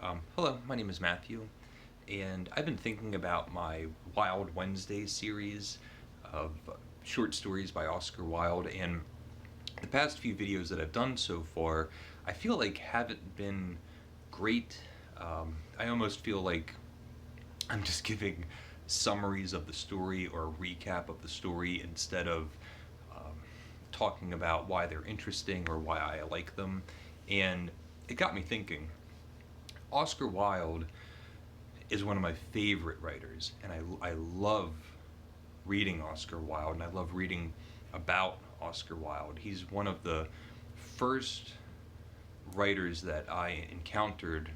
Hello, my name is Matthew, and I've been thinking about my Wild Wednesday series of short stories by Oscar Wilde, and the past few videos that I've done so far, I feel like haven't been great. I almost feel like I'm just giving summaries of the story or a recap of the story instead of um, talking about why they're interesting or why I like them. And it got me thinking. Oscar Wilde is one of my favorite writers, and I love reading Oscar Wilde, and I love reading about Oscar Wilde. He's one of the first writers that I encountered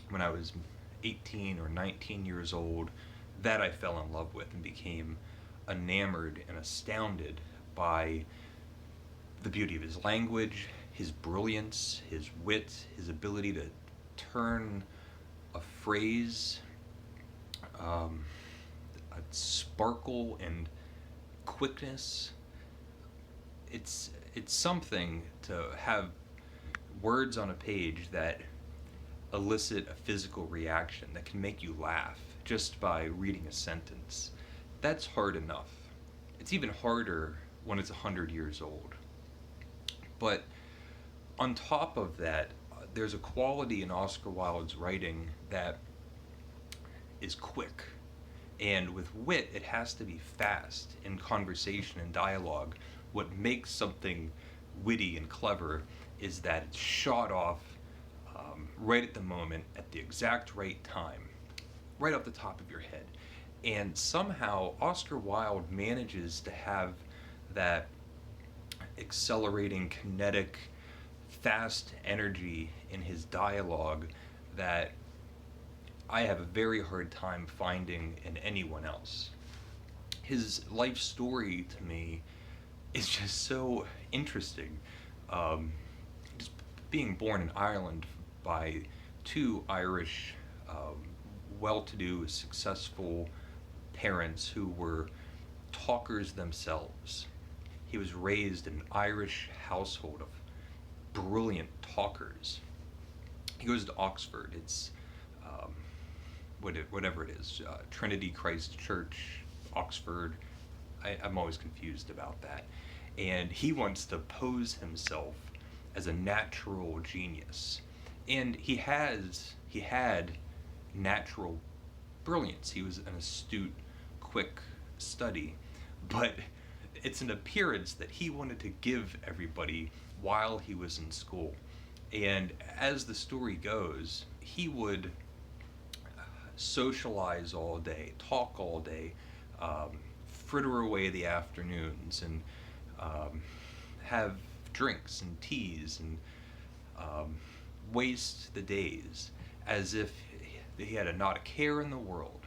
when I was 18 or 19 years old that I fell in love with and became enamored and astounded by the beauty of his language, his brilliance, his wit, his ability to turn a phrase, um, a sparkle and quickness. It's something to have words on a page that elicit a physical reaction that can make you laugh just by reading a sentence. That's hard enough. It's even harder when it's 100 years old. But on top of that, there's a quality in Oscar Wilde's writing that is quick. And with wit, it has to be fast in conversation and dialogue. What makes something witty and clever is that it's shot off right at the moment, at the exact right time, right off the top of your head. And somehow Oscar Wilde manages to have that accelerating, kinetic, fast energy in his dialogue that I have a very hard time finding in anyone else. His life story to me is just so interesting. Just being born in Ireland by two Irish, well-to-do, successful parents who were talkers themselves. He was raised in an Irish household of brilliant talkers. He goes to Oxford. It's whatever it is, Trinity Christ Church, Oxford. I'm always confused about that. And he wants to pose himself as a natural genius. And he had natural brilliance. He was an astute, quick study. But it's an appearance that he wanted to give everybody while he was in school. And as the story goes, he would socialize all day, talk all day, fritter away the afternoons, and have drinks and teas and waste the days as if he had not a care in the world,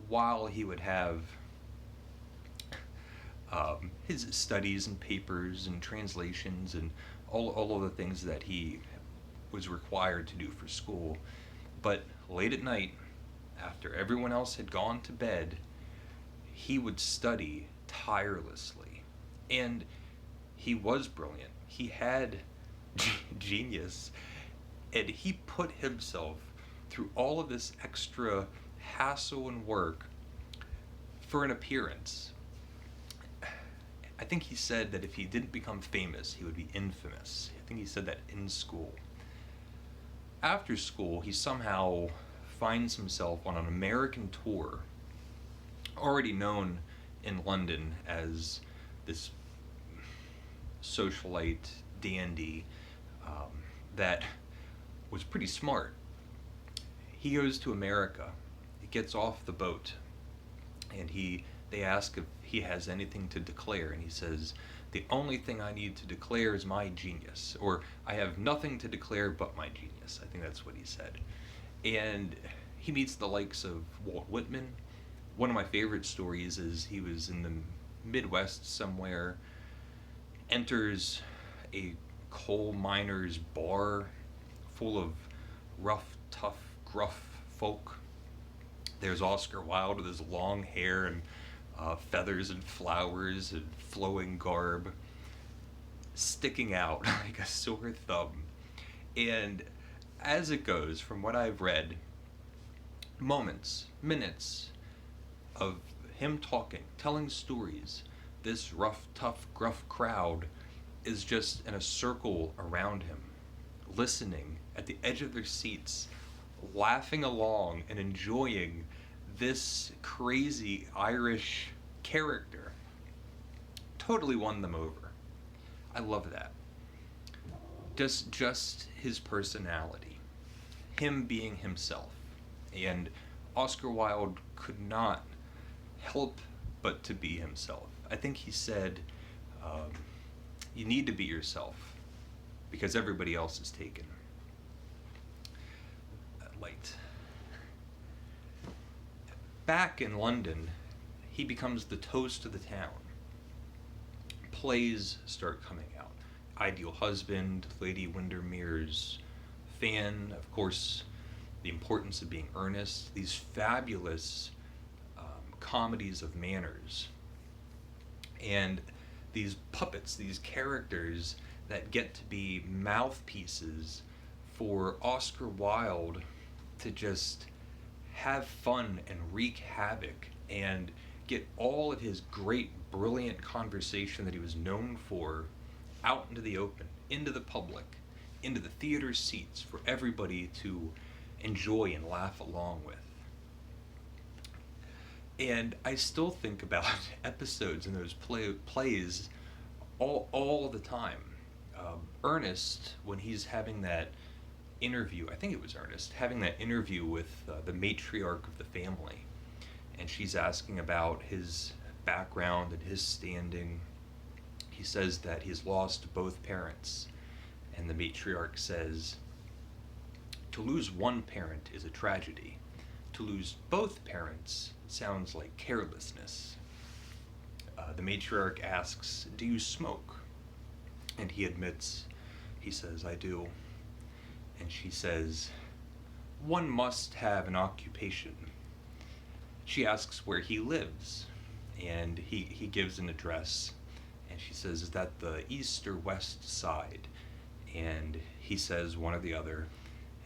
while he would have his studies and papers and translations and all of the things that he was required to do for school. But late at night, after everyone else had gone to bed, he would study tirelessly. And he was brilliant. He had genius. And he put himself through all of this extra hassle and work for an appearance. I think he said that if he didn't become famous, he would be infamous. I think he said that in school. After school, he somehow finds himself on an American tour, already known in London as this socialite dandy that was pretty smart. He goes to America, he gets off the boat, and they ask if he has anything to declare, and he says, "The only thing I need to declare is my genius," or "I have nothing to declare but my genius." I think that's what he said. And he meets the likes of Walt Whitman. One of my favorite stories is he was in the Midwest somewhere, enters a coal miner's bar full of rough, tough, gruff folk. There's Oscar Wilde with his long hair and feathers and flowers and flowing garb, sticking out like a sore thumb. And as it goes, from what I've read, moments, minutes of him talking, telling stories, this rough, tough, gruff crowd is just in a circle around him, listening at the edge of their seats, laughing along and enjoying this crazy Irish character. Totally won them over. I love that. Just his personality, him being himself. And Oscar Wilde could not help but to be himself. I think he said, you need to be yourself because everybody else is taken. Light. Back in London, he becomes the toast of the town. Plays start coming out. Ideal Husband, Lady Windermere's Fan, of course, The Importance of Being Earnest, these fabulous comedies of manners. And these puppets, these characters that get to be mouthpieces for Oscar Wilde to just have fun and wreak havoc and get all of his great, brilliant conversation that he was known for out into the open, into the public, into the theater seats for everybody to enjoy and laugh along with. And I still think about episodes in those plays all the time. Ernest, when he's having that interview, I think it was Ernest, having that interview with the matriarch of the family, and she's asking about his background and his standing. He says that he's lost both parents, and the matriarch says, to lose one parent is a tragedy. To lose both parents sounds like carelessness. The matriarch asks, do you smoke? And he admits, he says, I do. And she says, one must have an occupation. She asks where he lives, and he gives an address, and she says, is that the east or west side? And he says one or the other,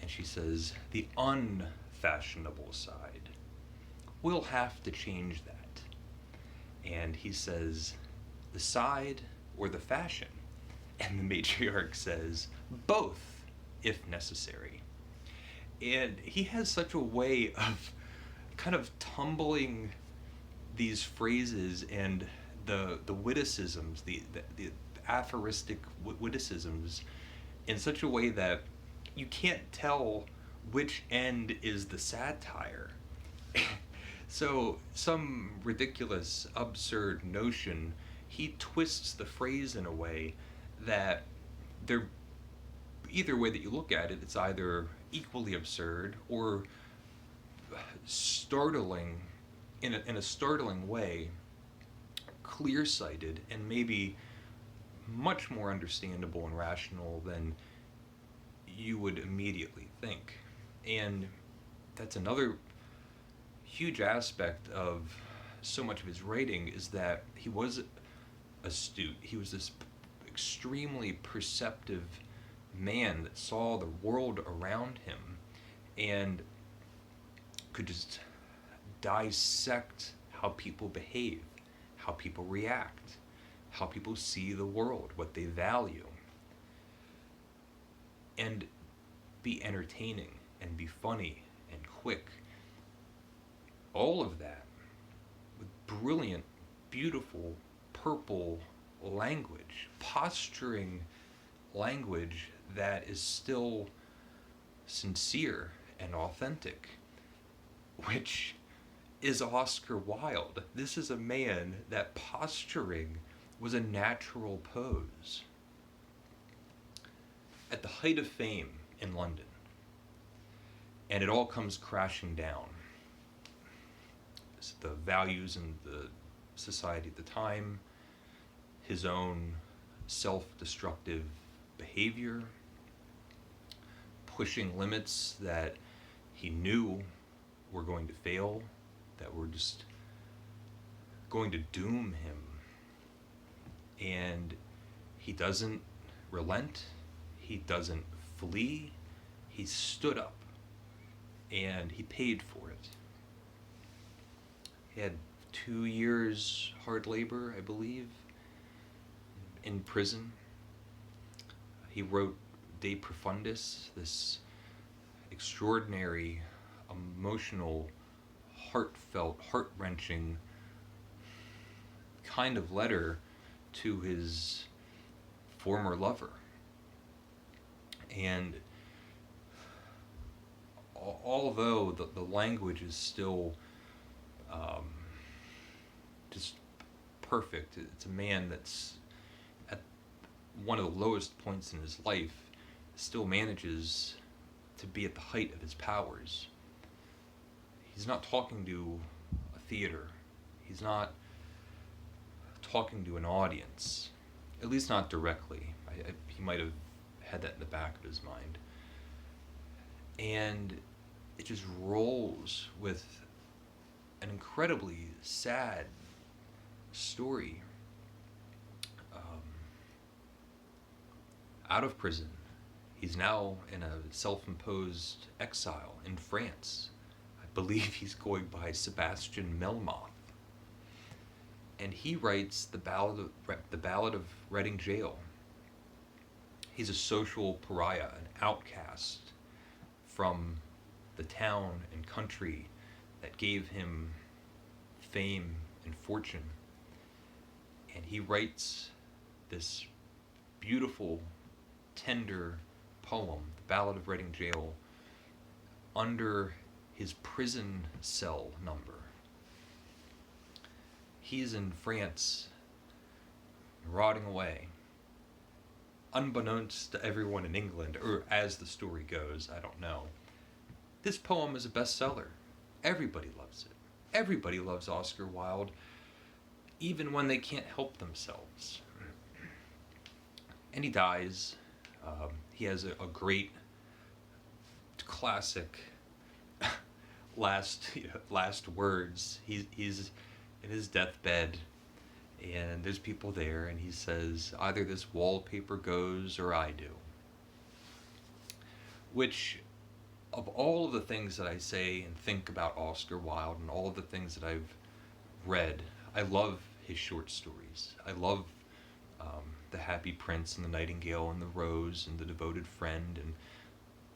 and she says, the unfashionable side. We'll have to change that. And he says, the side or the fashion? And the matriarch says, both, if necessary. And he has such a way of kind of tumbling these phrases and the witticisms, the aphoristic witticisms in such a way that you can't tell which end is the satire. So some ridiculous, absurd notion, he twists the phrase in a way that they're, either way that you look at it, it's either equally absurd or startling, in a startling way, clear-sighted, and maybe much more understandable and rational than you would immediately think. And that's another huge aspect of so much of his writing, is that he was astute. He was this extremely perceptive man that saw the world around him and could just dissect how people behave, how people react, how people see the world, what they value, and be entertaining and be funny and quick. All of that with brilliant, beautiful, purple language, posturing language that is still sincere and authentic, which is Oscar Wilde. This is a man that posturing was a natural pose. At the height of fame in London, and it all comes crashing down. The values in the society at the time, his own self-destructive behavior, pushing limits that he knew were going to fail, that were just going to doom him. And he doesn't relent, he doesn't flee, he stood up and he paid for it. He had 2 years hard labor, I believe, in prison. He wrote De Profundis, this extraordinary, emotional, heartfelt, heart-wrenching kind of letter to his former lover. And although the language is still just perfect, it's a man that's at one of the lowest points in his life, still manages to be at the height of his powers. He's not talking to a theater. He's not talking to an audience, at least not directly. He might have had that in the back of his mind. And it just rolls with an incredibly sad story. Out of prison, he's now in a self-imposed exile in France. I believe he's going by Sebastian Melmoth. And he writes the Ballad of Reading Gaol. He's a social pariah, an outcast from the town and country that gave him fame and fortune. And he writes this beautiful, tender poem, the Ballad of Reading Gaol, under his prison cell number. He's in France, rotting away. Unbeknownst to everyone in England, or as the story goes, I don't know, this poem is a bestseller. Everybody loves it. Everybody loves Oscar Wilde, even when they can't help themselves. And he dies. He has a great, classic last words. He's in his deathbed, and there's people there, and he says, either this wallpaper goes or I do. Which, of all of the things that I say and think about Oscar Wilde and all of the things that I've read, I love his short stories. I love The Happy Prince and The Nightingale and The Rose and The Devoted Friend and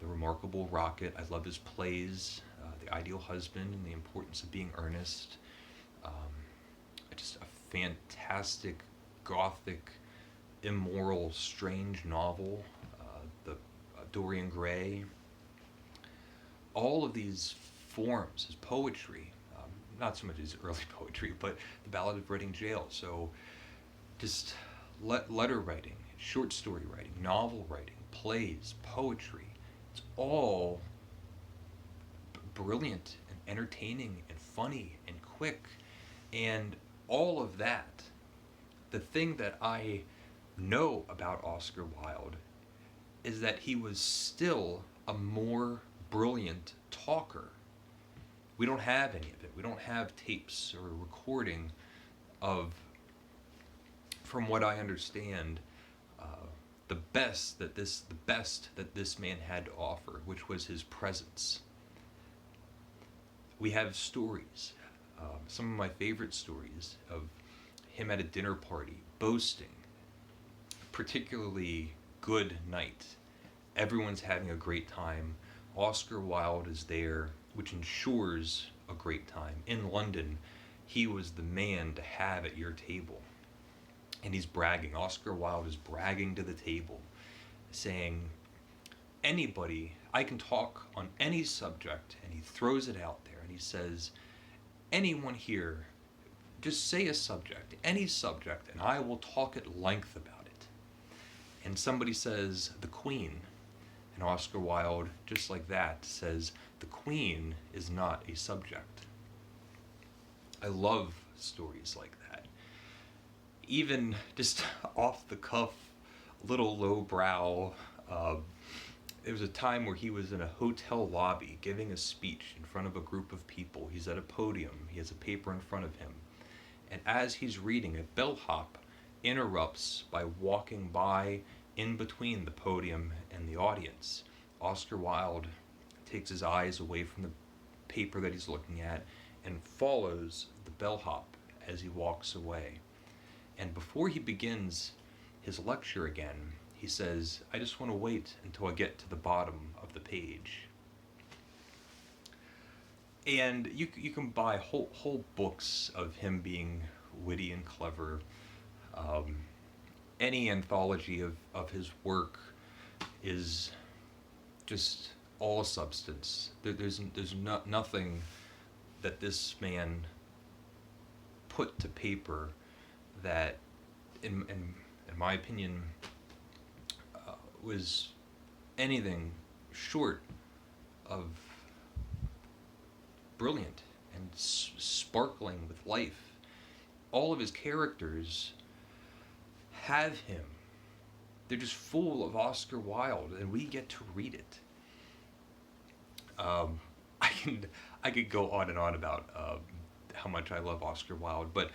The Remarkable Rocket. I love his plays, The Ideal Husband and The Importance of Being Earnest. Just a fantastic, gothic, immoral, strange novel, Dorian Gray. All of these forms, his poetry, not so much his early poetry, but the Ballad of Reading Gaol. So just letter writing, short story writing, novel writing, plays, poetry. It's all brilliant and entertaining and funny and quick. And all of that, the thing that I know about Oscar Wilde is that he was still a more brilliant talker. We don't have any of it. We don't have tapes or recording of, from what I understand, the best that this man had to offer, which was his presence. We have stories. Some of my favorite stories of him at a dinner party, boasting, particularly good night. Everyone's having a great time. Oscar Wilde is there, which ensures a great time. In London, he was the man to have at your table. And he's bragging. Oscar Wilde is bragging to the table, saying, anybody, I can talk on any subject, and he throws it out there, and he says, anyone here, just say a subject, any subject, and I will talk at length about it. And somebody says, the Queen, and Oscar Wilde, just like that, says, the Queen is not a subject. I love stories like that. Even just off the cuff, little lowbrow. There was a time where he was in a hotel lobby giving a speech in front of a group of people. He's at a podium. He has a paper in front of him. And as he's reading, a bellhop interrupts by walking by in between the podium and the audience. Oscar Wilde takes his eyes away from the paper that he's looking at and follows the bellhop as he walks away. And before he begins his lecture again, he says, "I just want to wait until I get to the bottom of the page." And you can buy whole books of him being witty and clever. Any anthology of his work is just all substance. There's nothing that this man put to paper that, in my opinion, was anything short of brilliant and sparkling with life. All of his characters have him. They're just full of Oscar Wilde, and we get to read it. I could go on and on about how much I love Oscar Wilde, but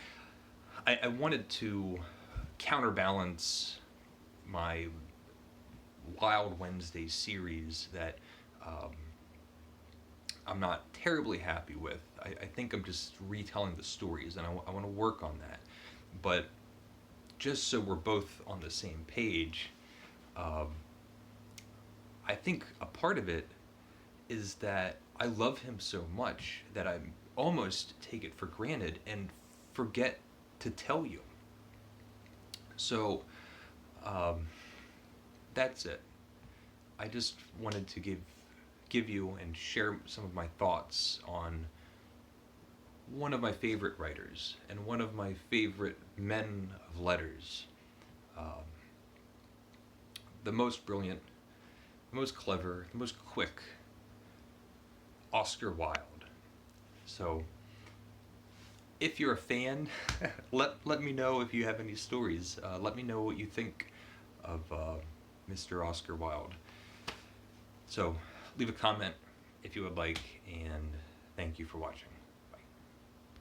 I wanted to counterbalance my Wild Wednesday series that I'm not terribly happy with. I think I'm just retelling the stories, and I want to work on that. But just so we're both on the same page, I think a part of it is that I love him so much that I almost take it for granted and forget to tell you. So that's it. I just wanted to give you and share some of my thoughts on one of my favorite writers and one of my favorite men of letters. The most brilliant, the most clever, the most quick, Oscar Wilde. So if you're a fan, let me know if you have any stories. Let me know what you think of Mr. Oscar Wilde. So leave a comment if you would like, and thank you for watching.